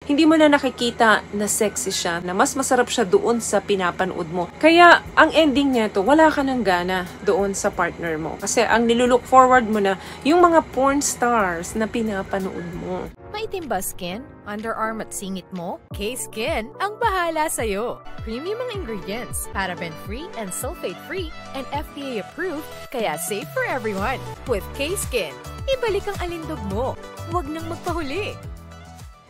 hindi mo na nakikita na sexy siya, na mas masarap siya doon sa pinapanood mo. Kaya, ang ending nito, wala ka ng gana doon sa partner mo. Kasi ang nilulook forward mo na, yung mga porn stars na pinapanood mo. Maitim ba skin? Underarm at singit mo? K-Skin ang bahala sa'yo. Premium ang ingredients, paraben-free and sulfate-free, and FDA-approved, kaya safe for everyone. With K-Skin, ibalik ang alindog mo. Huwag nang magpahuli.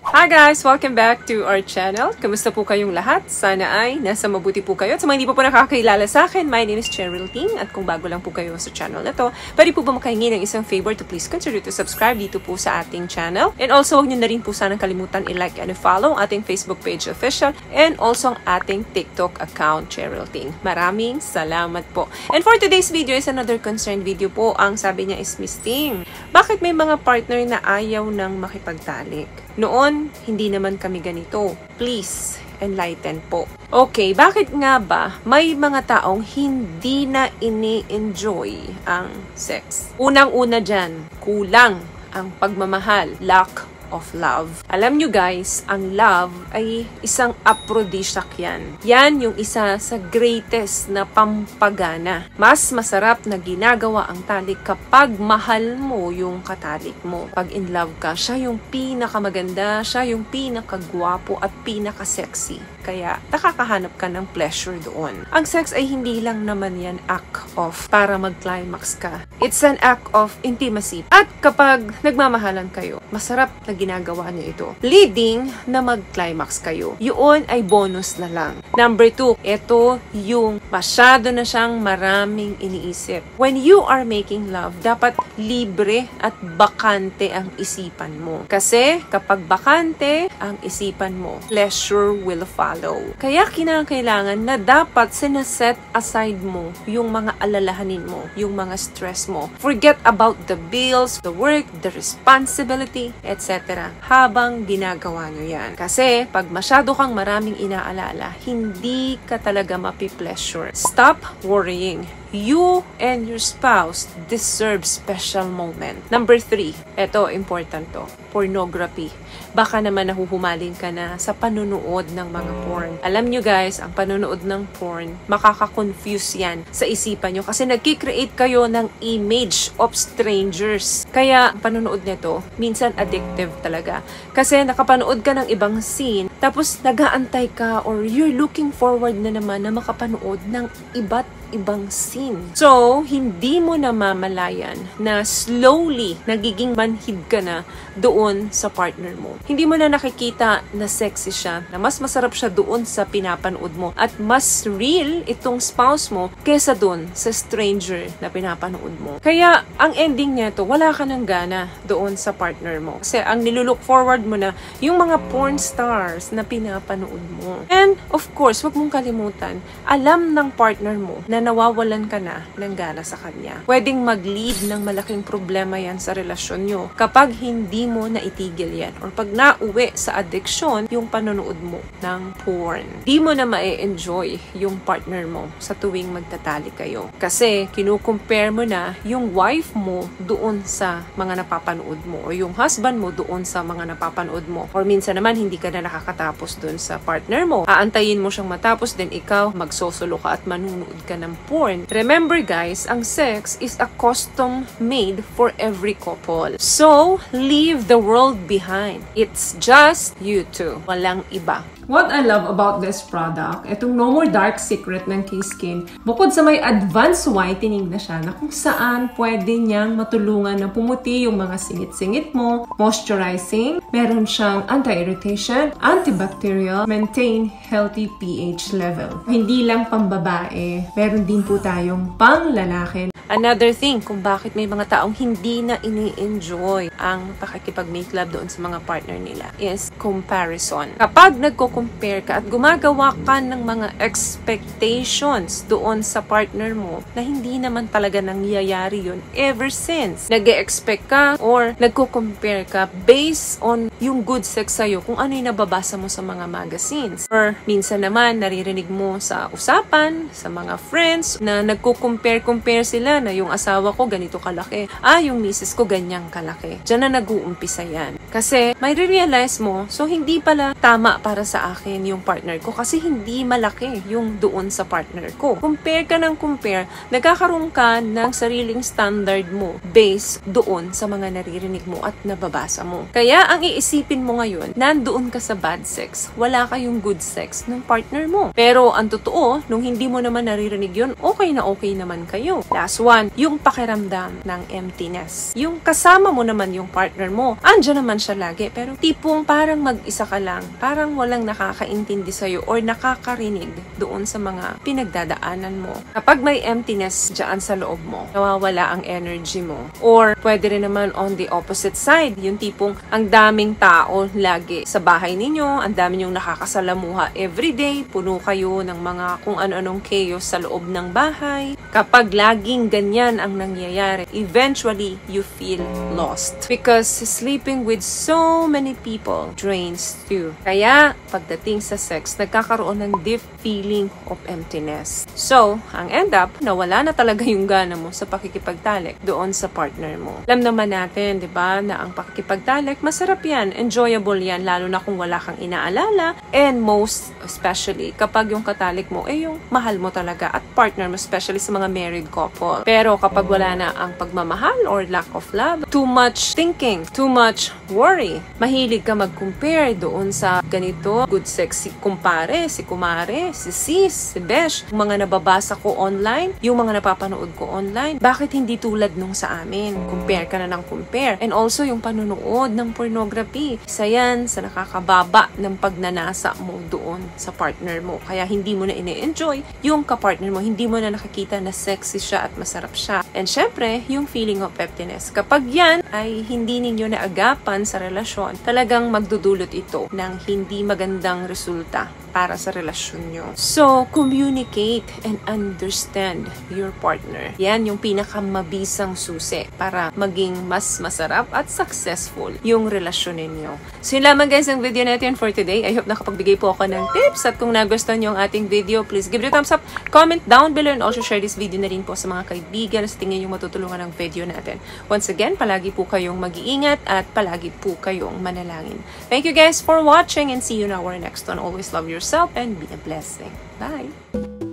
Hi guys! Welcome back to our channel. Kamusta po kayong lahat? Sana ay nasa mabuti po kayo. At sa mga hindi pa po nakakakilala sa akin, my name is Cheryl Ting. At kung bago lang po kayo sa channel na to, pwede po ba makahingi ng isang favor to please consider to subscribe dito po sa ating channel. And also, huwag nyo na rin po sanang kalimutan i-like and i-follow ang ating Facebook page official and also ang ating TikTok account, Cheryl Ting. Maraming salamat po. And for today's video is another concerned video po. Ang sabi niya is, Miss Ting, bakit may mga partner na ayaw nang makipagtalik? Noon, hindi naman kami ganito. Please, enlighten po. Okay, bakit nga ba may mga taong hindi na ini-enjoy ang sex? Unang-una dyan, kulang ang pagmamahal, lack of love. Alam nyo guys, ang love ay isang aphrodisiac yan. Yan yung isa sa greatest na pampagana. Mas masarap na ginagawa ang talik kapag mahal mo yung katalik mo. Pag in love ka, siya yung pinakamaganda, siya yung pinakagwapo at pinaka-sexy. Kaya nakakahanap ka ng pleasure doon. Ang sex ay hindi lang naman yan act of para mag-climax ka. It's an act of intimacy. At kapag nagmamahalan kayo, masarap na ginagawa niyo ito. Leading na mag-climax kayo. Yun ay bonus na lang. Number 2, ito yung masyado na siyang maraming iniisip. When you are making love, dapat libre at bakante ang isipan mo. Kasi kapag bakante ang isipan mo, pleasure will follow. Kaya kinakailangan na dapat sinaset aside mo yung mga alalahanin mo, yung mga stress mo. Forget about the bills, the work, the responsibility, etc. habang ginagawa nyo yan. Kasi pag masyado kang maraming inaalala, hindi ka talaga mapi-pleasure. Stop worrying. You and your spouse deserve special moment. Number 3, eto important to, pornography. Baka naman nahuhumaling ka na sa panunood ng mga porn. Alam nyo guys, ang panunood ng porn, makaka-confuse yan sa isipan nyo kasi nagkikreate kayo ng image of strangers. Kaya ang panunood nito, minsan addictive talaga. Kasi nakapanood ka ng ibang scene, tapos nag-aantay ka or you're looking forward na naman na makapanood ng iba't ibang scene. So, hindi mo na mamalayan na slowly nagiging manhid ka na doon sa partner mo. Hindi mo na nakikita na sexy siya, na mas masarap siya doon sa pinapanood mo at mas real itong spouse mo kesa doon sa stranger na pinapanood mo. Kaya, ang ending nito, wala ka ng gana doon sa partner mo. Kasi ang nilulook forward mo na yung mga porn stars na pinapanood mo. And, of course, wag mong kalimutan, alam ng partner mo na nawawalan ka na ng gana sa kanya. Pwedeng mag-lead ng malaking problema yan sa relasyon nyo kapag hindi mo naitigil yan or pag nauwi sa addiction yung panonood mo ng porn. Di mo na ma-enjoy yung partner mo sa tuwing magtatali kayo. Kasi kinukompare mo na yung wife mo doon sa mga napapanood mo o yung husband mo doon sa mga napapanood mo. Or minsan naman hindi ka na nakakatapos doon sa partner mo. Aantayin mo siyang matapos then ikaw magsosolo ka at manunood ka ng porn. Remember guys, ang sex is a custom made for every couple. So, leave the world behind. It's just you two. Walang iba. What I love about this product, itong No More Dark Secret ng K-Skin, bukod sa may advanced whitening na siya, na kung saan pwede niyang matulungan na pumuti yung mga singit-singit mo, moisturizing, meron siyang anti-irritation, antibacterial, maintain healthy pH level. Hindi lang pambabae, meron din po tayong pang lalaki. Another thing, kung bakit may mga taong hindi na ini-enjoy ang pakikipag-make love doon sa mga partner nila is comparison. Kapag nagko nagko-compare ka at gumagawa ka ng mga expectations doon sa partner mo na hindi naman talaga nangyayari yun ever since. Nag-e-expect ka or nagko-compare ka based on yung good sex sa'yo kung ano yung nababasa mo sa mga magazines. Or minsan naman, naririnig mo sa usapan, sa mga friends, na nagko-compare sila na yung asawa ko ganito kalaki. Yung misis ko ganyang kalaki. Diyan na nag-uumpisa yan. Kasi may realize mo, so hindi pala tama para sa akin yung partner ko kasi hindi malaki yung doon sa partner ko. Compare ka ng compare, nagkakaroon ka ng sariling standard mo based doon sa mga naririnig mo at nababasa mo. Kaya ang iisipin mo ngayon, nandoon ka sa bad sex, wala kayong good sex ng partner mo. Pero ang totoo, nung hindi mo naman naririnig yun, okay na okay naman kayo. Last one, yung pakiramdam ng emptiness. Yung kasama mo naman yung partner mo, andyan naman siya lagi, pero tipong parang mag-isa ka lang, parang walang nakakaintindi sa'yo or nakakarinig doon sa mga pinagdadaanan mo. Kapag may emptiness dyan sa loob mo, nawawala ang energy mo. Or pwede rin naman on the opposite side, yung tipong ang daming tao lagi sa bahay ninyo, ang dami nyong nakakasalamuha everyday, puno kayo ng mga kung ano-anong chaos sa loob ng bahay. Kapag laging ganyan ang nangyayari, eventually you feel lost. Because sleeping with so many people drains you. Kaya, pagdating sa sex, nagkakaroon ng deep feeling of emptiness. So, ang end up, nawala na talaga yung gana mo sa pakikipagtalik doon sa partner mo. Alam naman natin, di ba, na ang pakikipagtalik, masarap yan, enjoyable yan, lalo na kung wala kang inaalala, and most especially, kapag yung katalik mo, yung mahal mo talaga at partner mo, especially sa mga married couple. Pero kapag wala na ang pagmamahal or lack of love, too much thinking, too much worry, mahilig ka mag-compare doon sa ganito, good sex si kumpare, si kumare, si sis, si besh, yung mga nababasa ko online, yung mga napapanood ko online, bakit hindi tulad nung sa amin? Compare ka na ng compare. And also yung panunood ng pornography, isa yan sa nakakababa ng pagnanasa mo doon sa partner mo. Kaya hindi mo na ine-enjoy yung kapartner mo, hindi mo na nakikita na sexy siya at masarap siya. And syempre, yung feeling of emptiness. Kapag yan ay hindi ninyo naagapan sa relasyon, talagang magdudulot ito ng hindi magandang resulta para sa relasyon nyo. So, communicate and understand your partner. Yan yung pinakamabisang susi para maging mas masarap at successful yung relasyon ninyo. So, yun lamang guys ang video natin for today. I hope nakapagbigay po ako ng tips at kung nagustuhan nyo ang ating video, please give it a thumbs up, comment down below, and also share this video na rin po sa mga kaibigan na sa tingin nyo matutulungan ng video natin. Once again, palagi po kayong mag-iingat at palagi po kayong manalangin. Thank you guys for watching and see you in our next one. Always love yourself and be a blessing. Bye!